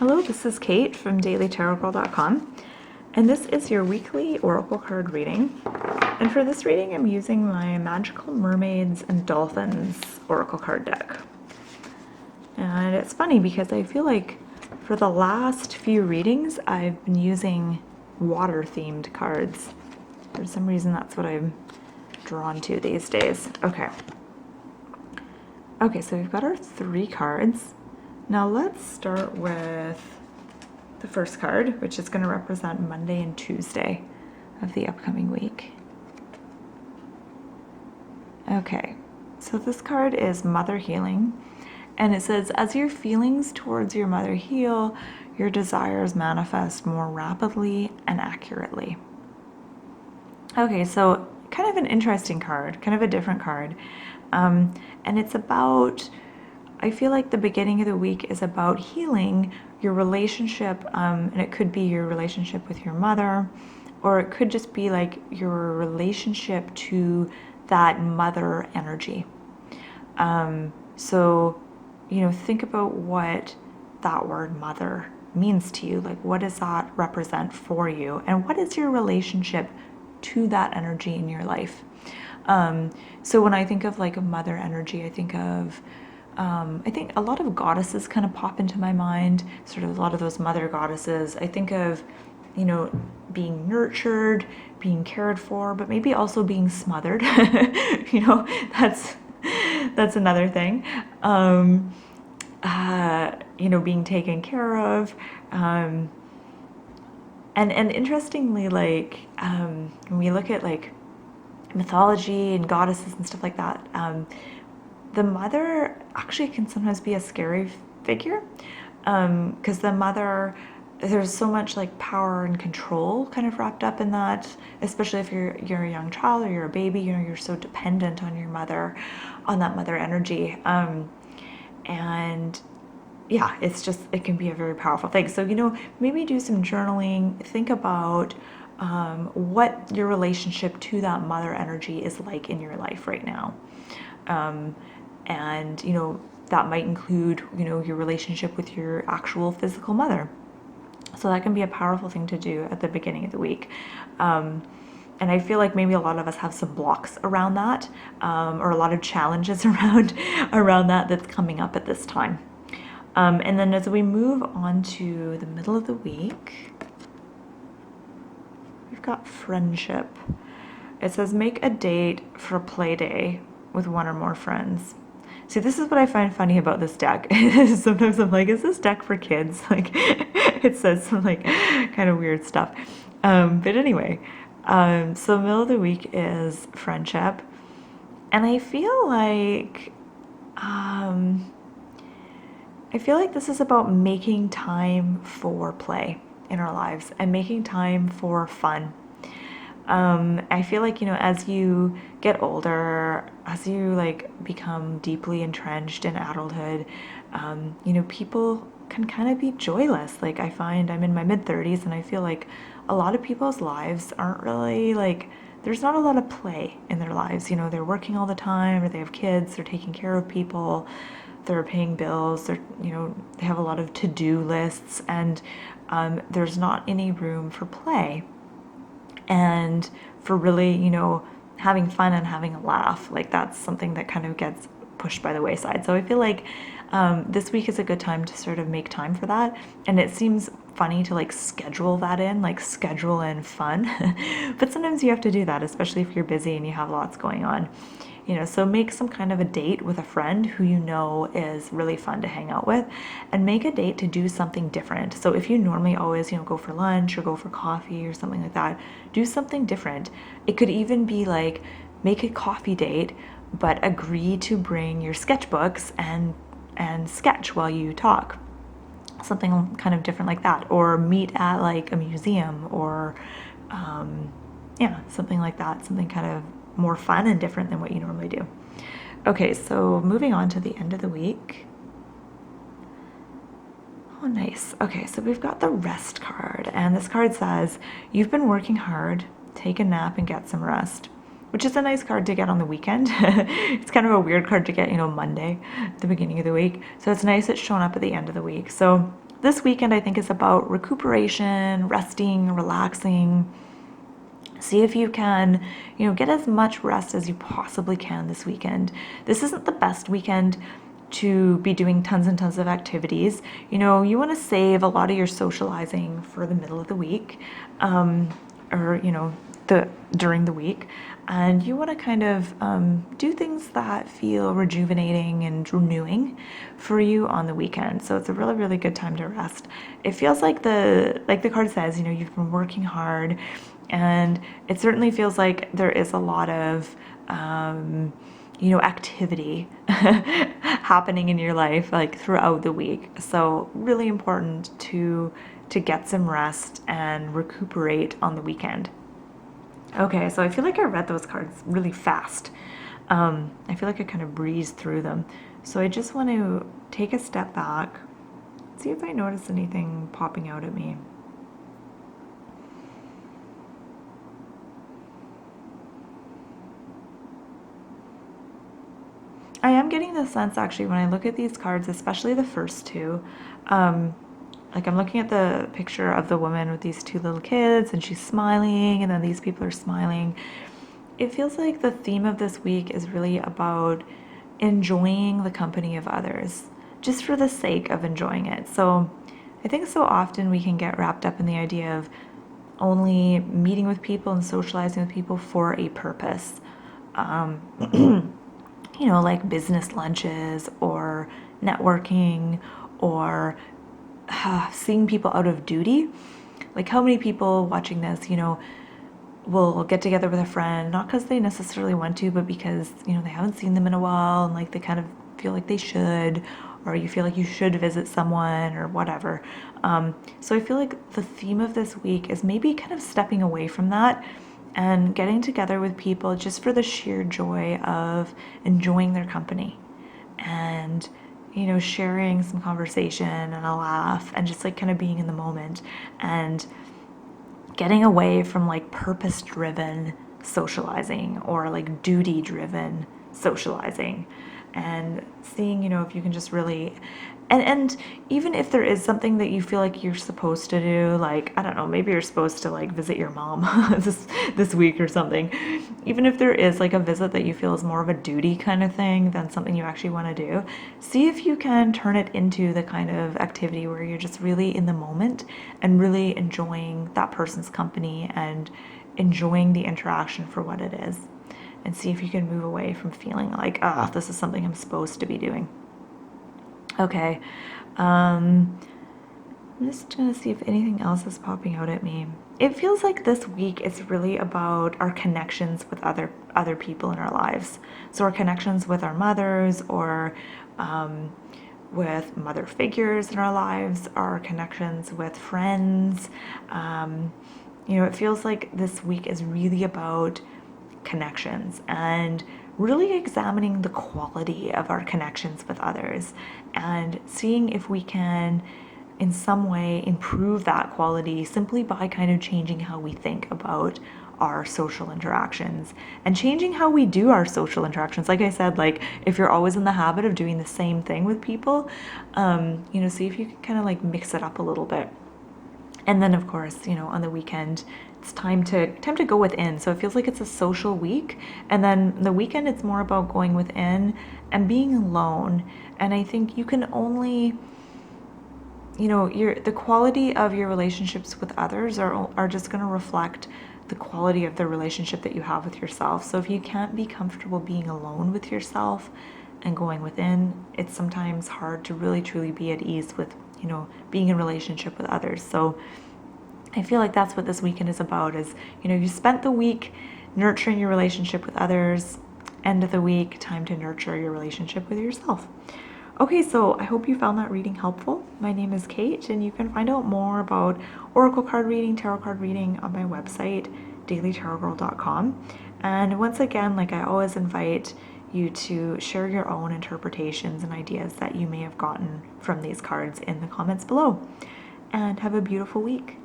Hello, this is Kate from dailytarotgirl.com, and this is your weekly oracle card reading. And for this reading, I'm using my Magical Mermaids and Dolphins oracle card deck. And it's funny because I feel like for the last few readings, I've been using water-themed cards. For some reason, that's what I'm drawn to these days. Okay, so we've got our 3 cards. Now let's start with the first card, which is going to represent Monday and Tuesday of the upcoming week. Okay, so this card is Mother Healing, and it says, as your feelings towards your mother heal, your desires manifest more rapidly and accurately. Okay, so kind of an interesting card, kind of a different card, and it's about, I feel like the beginning of the week is about healing your relationship, and it could be your relationship with your mother, or it could just be like your relationship to that mother energy. So, you know, think about what that word mother means to you. Like, what does that represent for you? And what is your relationship to that energy in your life? So when I think of like a mother energy, I think a lot of goddesses kind of pop into my mind, sort of a lot of those mother goddesses. I think of, you know, being nurtured, being cared for, but maybe also being smothered. You know, that's another thing. You know, being taken care of. And interestingly, like, when we look at like mythology and goddesses and stuff like that, the mother actually can sometimes be a scary figure, because the mother, there's so much like power and control kind of wrapped up in that, especially if you're a young child or you're a baby. You know, you're so dependent on your mother, on that mother energy, and yeah, it can be a very powerful thing. So, you know, maybe do some journaling, think about what your relationship to that mother energy is like in your life right now. And, you know, that might include, you know, your relationship with your actual physical mother. So that can be a powerful thing to do at the beginning of the week. And I feel like maybe a lot of us have some blocks around that, or a lot of challenges around that that's coming up at this time. And then as we move on to the middle of the week, we've got friendship. It says, make a date for a play day with one or more friends. See, this is what I find funny about this deck. Sometimes I'm like, is this deck for kids? Like, it says some like kind of weird stuff. But anyway, so middle of the week is friendship. And I feel like this is about making time for play in our lives and making time for fun. I feel like, you know, as you get older, as you like become deeply entrenched in adulthood, you know, people can kind of be joyless. Like, I find I'm in my mid-30s and I feel like a lot of people's lives aren't really like, there's not a lot of play in their lives. You know, they're working all the time, or they have kids, they're taking care of people, they're paying bills, they're, you know, they have a lot of to-do lists, and there's not any room for play. And for really, you know, having fun and having a laugh, like that's something that kind of gets pushed by the wayside. So I feel like this week is a good time to sort of make time for that. And it seems funny to like schedule that in, like schedule in fun. But sometimes you have to do that, especially if you're busy and you have lots going on. You know, so make some kind of a date with a friend who you know is really fun to hang out with, and make a date to do something different. So if you normally always, you know, go for lunch or go for coffee or something like that, do something different. It could even be like, make a coffee date, but agree to bring your sketchbooks and sketch while you talk. Something kind of different like that. Or meet at like a museum, or yeah, something like that. Something kind of more fun and different than what you normally do. Okay, so moving on to the end of the week. Oh, nice. Okay, so we've got the rest card, and this card says, you've been working hard, take a nap and get some rest, which is a nice card to get on the weekend. It's kind of a weird card to get, you know, Monday, the beginning of the week. So it's nice it's showing up at the end of the week. So this weekend I think is about recuperation, resting, relaxing. See if you can, get as much rest as you possibly can this weekend. This isn't the best weekend to be doing tons and tons of activities. You want to save a lot of your socializing for the middle of the week, or during the week, and you want to kind of do things that feel rejuvenating and renewing for you on the weekend. So it's a really, really good time to rest. It feels like the card says, you've been working hard, and it certainly feels like there is a lot of activity happening in your life like throughout the week. So really important to get some rest and recuperate on the weekend. Okay, so I feel like I read those cards really fast. I feel like I kind of breezed through them. So I just want to take a step back, see if I notice anything popping out at me. I am getting the sense actually when I look at these cards, especially the first two, like I'm looking at the picture of the woman with these two little kids and she's smiling and then these people are smiling. It feels like the theme of this week is really about enjoying the company of others, just for the sake of enjoying it. So I think so often we can get wrapped up in the idea of only meeting with people and socializing with people for a purpose. Like business lunches or networking or seeing people out of duty. Like how many people watching this, will get together with a friend, not because they necessarily want to, but because, they haven't seen them in a while and like they kind of feel like they should, or you feel like you should visit someone or whatever. So I feel like the theme of this week is maybe kind of stepping away from that and getting together with people just for the sheer joy of enjoying their company and, sharing some conversation and a laugh and just like kind of being in the moment and getting away from like purpose-driven socializing or like duty-driven socializing and seeing, if you can just really, and even if there is something that you feel like you're supposed to do, like, I don't know, maybe you're supposed to like visit your mom this week or something, even if there is like a visit that you feel is more of a duty kind of thing than something you actually want to do, see if you can turn it into the kind of activity where you're just really in the moment and really enjoying that person's company and enjoying the interaction for what it is. And see if you can move away from feeling like, this is something I'm supposed to be doing. Okay, I'm just gonna see if anything else is popping out at me. It feels like this week is really about our connections with other people in our lives. So our connections with our mothers or with mother figures in our lives, our connections with friends. It feels like this week is really about connections and really examining the quality of our connections with others and seeing if we can in some way improve that quality simply by kind of changing how we think about our social interactions and changing how we do our social interactions. Like I said, like if you're always in the habit of doing the same thing with people, see if you can kind of like mix it up a little bit. And then of course, on the weekend, it's time to go within. So it feels like it's a social week. And then the weekend, it's more about going within and being alone. And I think you can only, the quality of your relationships with others are just going to reflect the quality of the relationship that you have with yourself. So if you can't be comfortable being alone with yourself and going within, it's sometimes hard to really truly be at ease with, being in relationship with others. So I feel like that's what this weekend is about is, you spent the week nurturing your relationship with others, end of the week, time to nurture your relationship with yourself. Okay, so I hope you found that reading helpful. My name is Kate, and you can find out more about oracle card reading, tarot card reading on my website, dailytarotgirl.com. And once again, like I always invite you to share your own interpretations and ideas that you may have gotten from these cards in the comments below. And have a beautiful week.